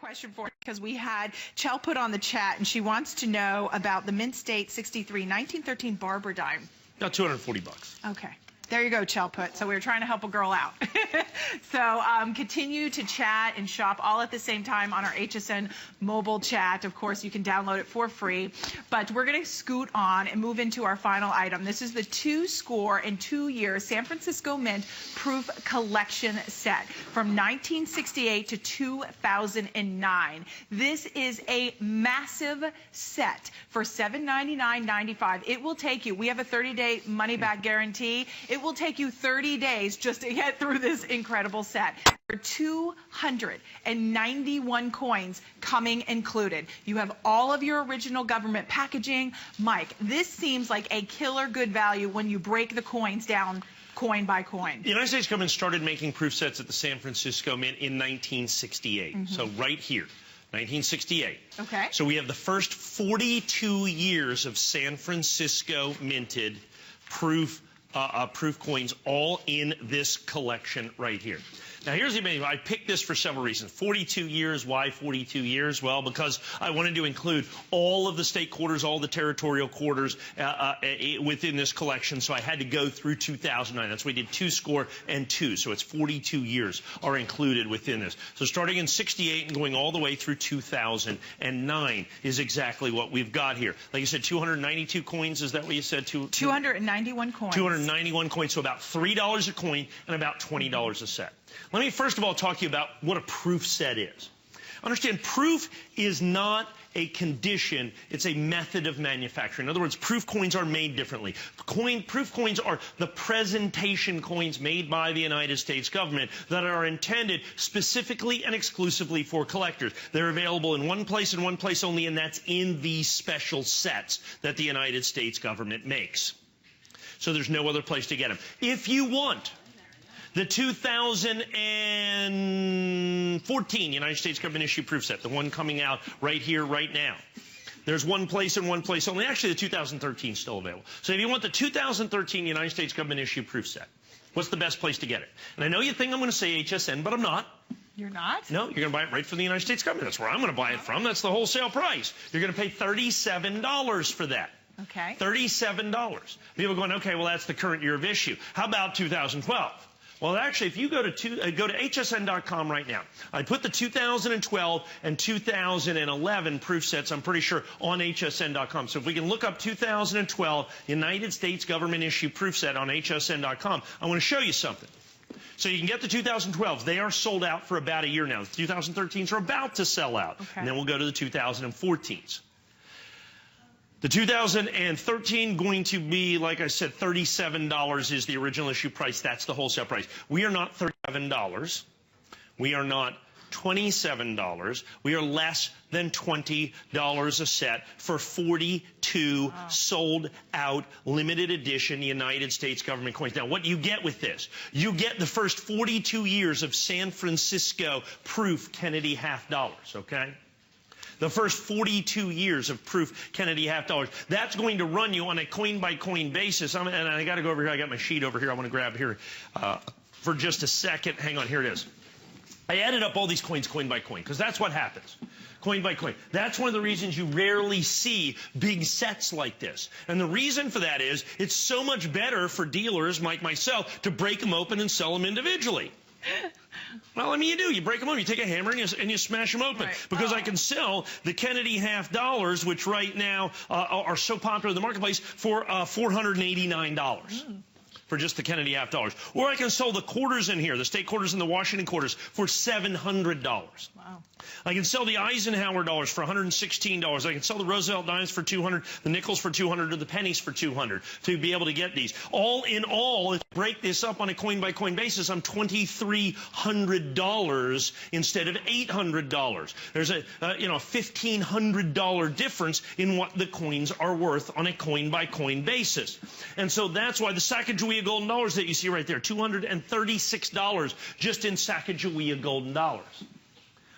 question for you because we had Chell put on the chat, and she wants to know about the Mint State 63 1913 Barber dime. About $240. Okay. There you go, Chell put. So we were trying to help a girl out. So continue to chat and shop all at the same time on our HSN mobile chat. Of course, you can download it for free. But we're going to scoot on and move into our final item. This is the 2-score-and-2-year San Francisco Mint Proof Collection Set from 1968 to 2009. This is a massive set for $799.95. It will take you, we have a 30-day money-back guarantee. It will take you 30 days just to get through this incredible set. There are 291 coins coming included. You have all of your original government packaging. Mike, this seems like a killer good value when you break the coins down coin by coin. The United States government started making proof sets at the San Francisco Mint in 1968. So right here. 1968. Okay. So we have the first 42 years of San Francisco minted proof coins all in this collection right here. Now, here's the amazing. I picked this for several reasons. 42 years. Why 42 years? Well, because I wanted to include all of the state quarters, all the territorial quarters within this collection. So I had to go through 2009. That's why we did 2-score-and-2. So it's 42 years are included within this. So starting in 68 and going all the way through 2009 is exactly what we've got here. Like you said, 292 coins. Is that what you said? 291 coins. 291 coins. So about $3 a coin and about $20 a set. Let me first of all talk to you about what a proof set is. Understand, proof is not a condition, it's a method of manufacture. In other words, proof coins are made differently. Proof coins are the presentation coins made by the United States government that are intended specifically and exclusively for collectors. They're available in one place and one place only, and that's in these special sets that the United States government makes. So there's no other place to get them. If you want the 2014 United States government issue proof set, the one coming out right here, right now. There's one place and one place only. Actually, the 2013 is still available. So if you want the 2013 United States government issue proof set, what's the best place to get it? And I know you think I'm going to say HSN, but I'm not. You're not? No, you're going to buy it right from the United States government. That's where I'm going to buy it from. That's the wholesale price. You're going to pay $37 for that. Okay. $37. People are going, okay, well, that's the current year of issue. How about 2012? Well, actually, if you go to hsn.com right now, I put the 2012 and 2011 proof sets, I'm pretty sure, on hsn.com. So if we can look up 2012 United States government issue proof set on hsn.com, I want to show you something. So you can get the 2012s. They are sold out for about a year now. The 2013s are about to sell out. Okay. And then we'll go to the 2014s. The 2013 going to be, like I said, $37 is the original issue price. That's the wholesale price. We are not $37. We are not $27. We are less than $20 a set for 42 sold out limited edition United States government coins. Now, what you get with this, you get the first 42 years of San Francisco proof Kennedy half dollars, okay? The first 42 years of proof Kennedy half dollars. That's going to run you on a coin-by-coin basis. And I got to go over here. I got my sheet over here. I want to grab here for just a second. Hang on. Here it is. I added up all these coins coin by coin because that's what happens. Coin by coin. That's one of the reasons you rarely see big sets like this. And the reason for that is it's so much better for dealers like myself to break them open and sell them individually. Well, I mean, you do. You break them open. You take a hammer and you smash them open. Right. Because I can sell the Kennedy half dollars, which right now are so popular in the marketplace, for $489. For just the Kennedy half dollars. Or I can sell the quarters in here, the state quarters and the Washington quarters, for $700. Wow. I can sell the Eisenhower dollars for $116. I can sell the Roosevelt dimes for $200, the nickels for $200, or the pennies for $200 to be able to get these. All in all, if you break this up on a coin-by-coin basis, I'm $2,300 instead of $800. There's a $1,500 difference in what the coins are worth on a coin-by-coin basis. And so that's why the Sacagawea golden dollars that you see right there, $236 just in Sacagawea golden dollars.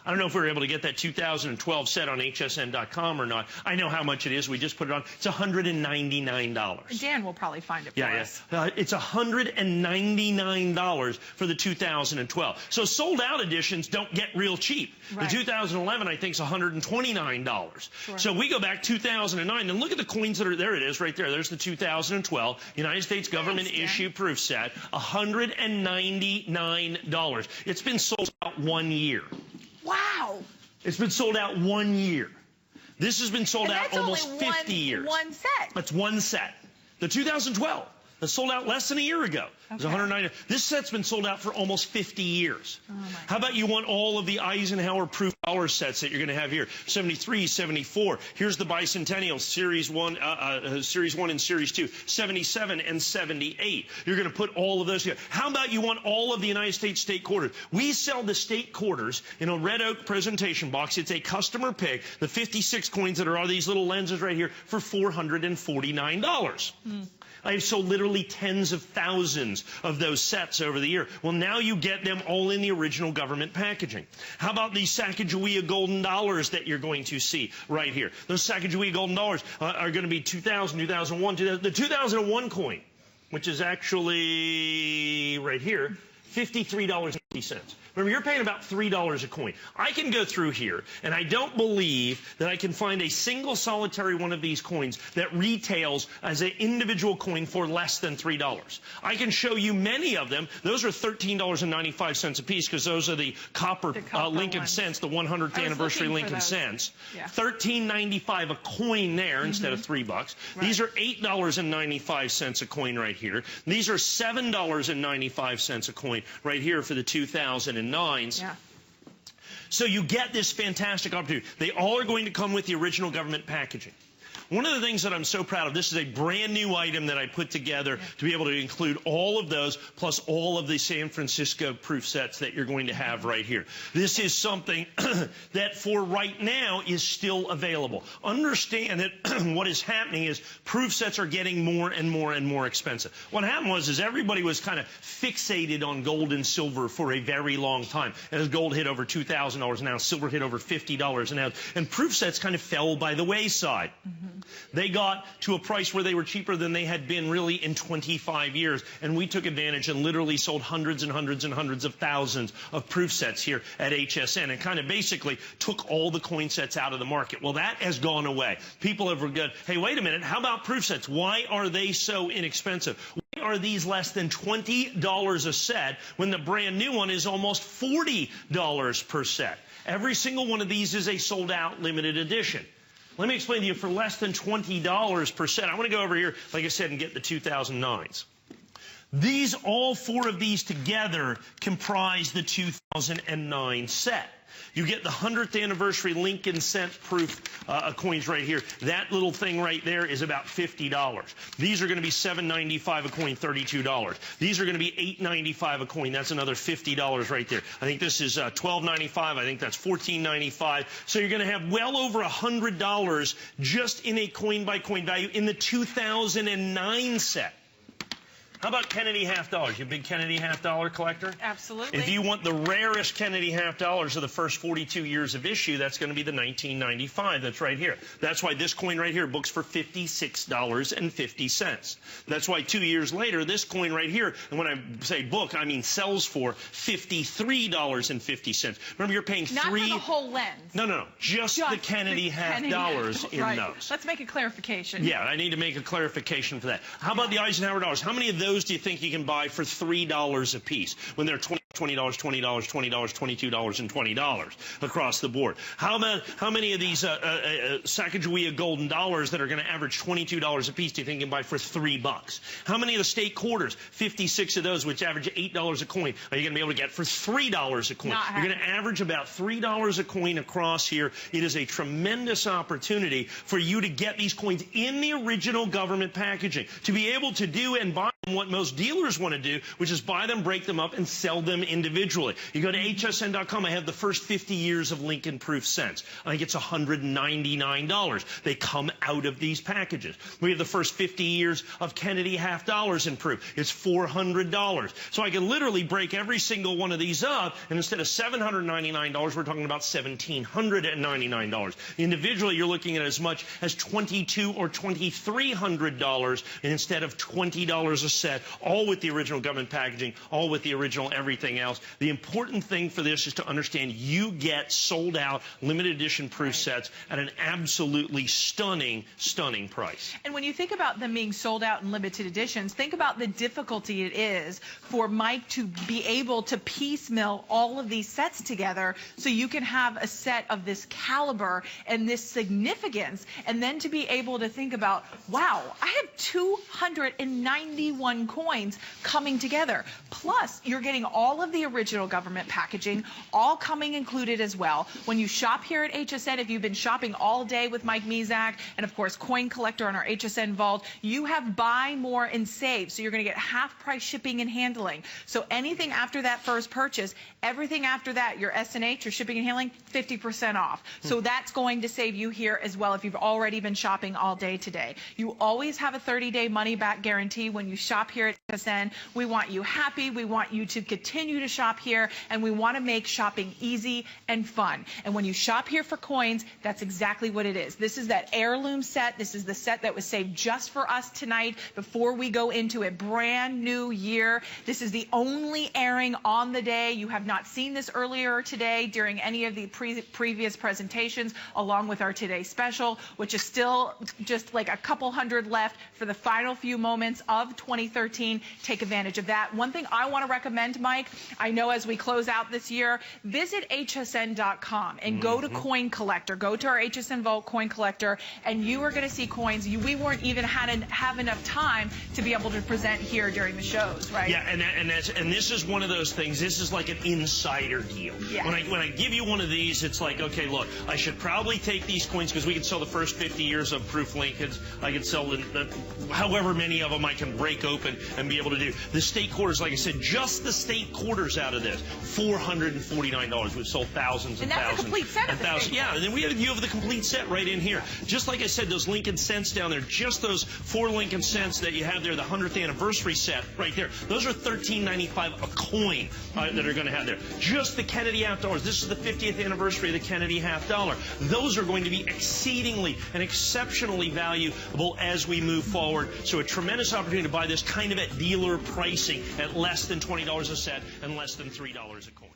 I don't know if we were able to get that 2012 set on hsn.com or not. I know how much it is. We just put it on. It's $199. Dan will probably find it for us. It's $199 for the 2012. So sold out editions don't get real cheap. Right. The 2011, I think, is $129. Sure. So we go back 2009, and look at the coins that are there. It is right there. There's the 2012 United States government issue proof set, $199. It's been sold out 1 year. Wow. It's been sold out 1 year. This has been sold out almost 50 years. One set. That's one set. The 2012. That sold out less than a year ago. It was $190. This set's been sold out for almost 50 years. Oh my How about you want all of the Eisenhower proof dollar sets that you're going to have here? 73, 74. Here's the bicentennial, Series 1 and Series 2, 77 and 78. You're going to put all of those together. How about you want all of the United States state quarters? We sell the state quarters in a red oak presentation box. It's a customer pick. The 56 coins that are all these little lenses right here for $449. I have sold literally tens of thousands of those sets over the year. Well, now you get them all in the original government packaging. How about these Sacagawea golden dollars that you're going to see right here? Those Sacagawea golden dollars are going to be 2000, 2001, 2000, the 2001 coin, which is actually right here, $53.50. Remember, you're paying about $3 a coin. I can go through here, and I don't believe that I can find a single solitary one of these coins that retails as an individual coin for less than $3. I can show you many of them. Those are $13.95 a piece because those are the copper Lincoln cents, the 100th anniversary Lincoln cents. Yeah. $13.95 a coin there instead of $3. Right. These are $8.95 a coin right here. These are $7.95 a coin right here for the 2009s. Yeah. So you get this fantastic opportunity. They all are going to come with the original government packaging. One of the things that I'm so proud of, this is a brand new item that I put together to be able to include all of those plus all of the San Francisco proof sets that you're going to have right here. This is something that for right now is still available. Understand that what is happening is proof sets are getting more and more and more expensive. What happened was everybody was kind of fixated on gold and silver for a very long time. And as gold hit over $2,000 an ounce, silver hit over $50 an ounce, and proof sets kind of fell by the wayside. They got to a price where they were cheaper than they had been really in 25 years. And we took advantage and literally sold hundreds and hundreds and hundreds of thousands of proof sets here at HSN and kind of basically took all the coin sets out of the market. Well, that has gone away. People have gone, hey, wait a minute, how about proof sets? Why are they so inexpensive? Why are these less than $20 a set when the brand new one is almost $40 per set? Every single one of these is a sold-out limited edition. Let me explain to you, for less than $20 per set, I want to go over here, like I said, and get the 2009s. All four of these together comprise the 2009 set. You get the 100th anniversary Lincoln cent proof coins right here. That little thing right there is about $50. These are going to be $7.95 a coin, $32. These are going to be $8.95 a coin. That's another $50 right there. I think this is $12.95. I think that's $14.95. So you're going to have well over $100 just in a coin-by-coin value in the 2009 set. How about Kennedy half dollars? You a big Kennedy half dollar collector? Absolutely. If you want the rarest Kennedy half dollars of the first 42 years of issue, that's going to be the 1995. That's right here. That's why this coin right here books for $56.50. That's why 2 years later, this coin right here, and when I say book, I mean sells for $53.50. Remember, you're paying Not for the whole lens. No. Just the Kennedy half dollars in those. Let's make a clarification. Yeah, I need to make a clarification for that. How about the Eisenhower dollars? How many of those do you think you can buy for $3 a piece when they're $20, $20, $20, $20, $22, and $20 across the board? How many of these Sacagawea golden dollars that are going to average $22 a piece do you think you can buy for $3? How many of the state quarters, 56 of those, which average $8 a coin, are you going to be able to get for $3 a coin? You're going to average about $3 a coin across here. It is a tremendous opportunity for you to get these coins in the original government packaging, to be able to do and buy what most dealers want to do, which is buy them, break them up, and sell them individually. You go to hsn.com, I have the first 50 years of Lincoln Proof cents. I think it's $199. They come out of these packages. We have the first 50 years of Kennedy half dollars in proof. It's $400. So I can literally break every single one of these up, and instead of $799, we're talking about $1,799. Individually, you're looking at as much as $2,200 or $2,300 instead of $20 a set, all with the original government packaging, all with the original everything else. The important thing for this is to understand you get sold out limited edition proof sets at an absolutely stunning, stunning price. And when you think about them being sold out in limited editions, think about the difficulty it is for Mike to be able to piecemeal all of these sets together so you can have a set of this caliber and this significance, and then to be able to think about, wow, I have 291 coins coming together. Plus, you're getting all of the original government packaging, all coming included as well. When you shop here at HSN, if you've been shopping all day with Mike Mezak, and of course Coin Collector on our HSN Vault, you have buy more and save. So you're going to get half price shipping and handling. So anything after that first purchase, everything after that, your S&H, your shipping and handling, 50% off. So that's going to save you here as well if you've already been shopping all day today. You always have a 30-day money-back guarantee when you shop here at HSN. We want you happy. We want you to continue to shop here, and we want to make shopping easy and fun. And when you shop here for coins, that's exactly what it is. This is that heirloom set. This is the set that was saved just for us tonight before we go into a brand new year. This is the only airing on the day. You have not seen this earlier today during any of the previous presentations, along with our Today Special, which is still just like a couple hundred left for the final few moments of 2013. Take advantage of that. One thing I want to recommend, Mike, I know as we close out this year, visit hsn.com and go to Coin Collector. Go to our HSN Vault Coin Collector, and you are going to see coins we weren't even have enough time to be able to present here during the shows, right? Yeah, and this is one of those things. This is like an insider deal. Yeah. When I give you one of these, it's like, okay, look, I should probably take these coins because we can sell the first 50 years of proof Lincolns. I can sell however many of them I can break open and be able to do. The state quarters, like I said, just the state quarters out of this, $449. We've sold thousands and, and thousands. That's a complete set of the state yeah, and then we have a view of the complete set right in here. Just like I said, those Lincoln cents down there, just those 4 Lincoln cents that you have there, the 100th anniversary set right there, those are $13.95 a coin that are going to have there. Just the Kennedy half dollars. This is the 50th anniversary of the Kennedy half dollar. Those are going to be exceedingly and exceptionally valuable as we move forward. So a tremendous opportunity to buy this kind of at dealer pricing at less than $20 a set and less than $3 a coin.